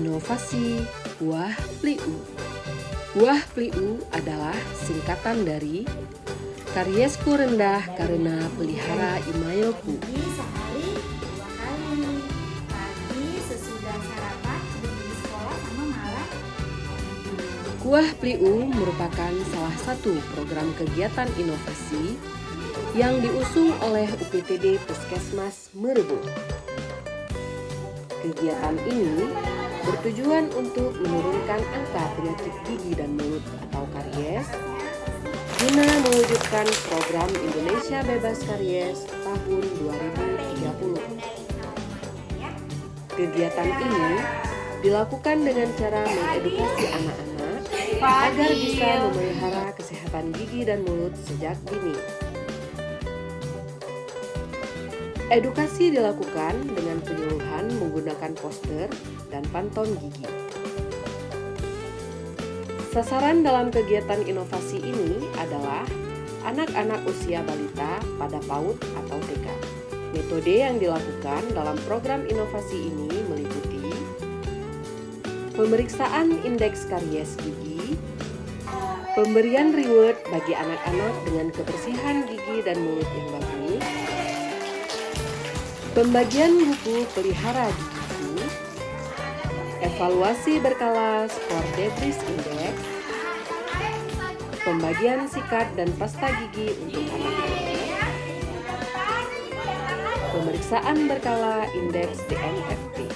Inovasi Buah Pliu. Buah Pliu adalah singkatan dari Karyesku rendah karena pelihara emailku. Pagi sehari 2 kali. Pagi sesudah sarapan sebelum di sekolah sama malam. Buah Pliu merupakan salah satu program kegiatan inovasi yang diusung oleh UPTD Puskesmas Merebut. Kegiatan ini bertujuan untuk menurunkan angka penyakit gigi dan mulut atau karies guna mewujudkan program Indonesia Bebas Karies tahun 2030. Kegiatan ini dilakukan dengan cara mengedukasi anak-anak agar bisa memelihara kesehatan gigi dan mulut sejak dini. Edukasi dilakukan dengan penyuluhan menggunakan poster dan pantun gigi. Sasaran dalam kegiatan inovasi ini adalah anak-anak usia balita pada PAUD atau TK. Metode yang dilakukan dalam program inovasi ini meliputi pemeriksaan indeks karies gigi, pemberian reward bagi anak-anak dengan kebersihan gigi dan mulut yang bagus, pembagian buku pelihara gigi, evaluasi berkala skor debris index, pembagian sikat dan pasta gigi untuk anak-anak, pemeriksaan berkala indeks DMFT.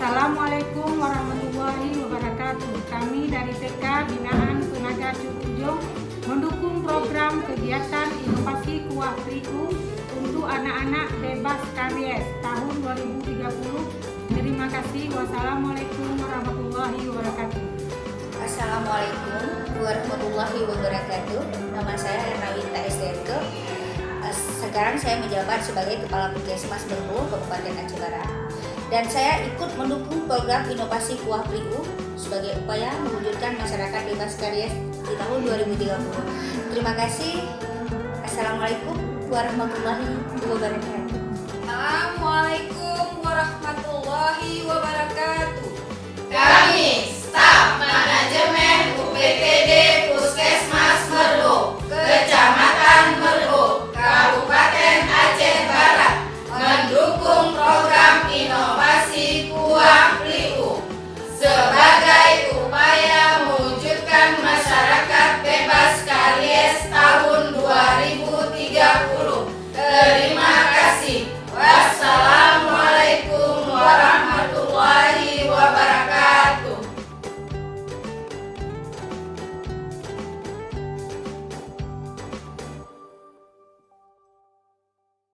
Assalamualaikum warahmatullahi wabarakatuh. Kami dari TK Binaan Tenaga Ujung mendukung program kegiatan inovasi Buah Pliu untuk anak-anak bebas karies tahun 2030. Terima kasih. Wassalamualaikum warahmatullahi wabarakatuh. Assalamualaikum warahmatullahi wabarakatuh. Nama saya Ernawita Esteto. Sekarang saya menjabat sebagai Kepala Puskesmas Merebut Kabupaten Aceh Barat. Dan saya ikut mendukung program inovasi Buah Pliu sebagai upaya mewujudkan masyarakat bebas karies di tahun 2030. Terima kasih. Assalamualaikum warahmatullahi wabarakatuh. Assalamualaikum warahmatullahi wabarakatuh. Kami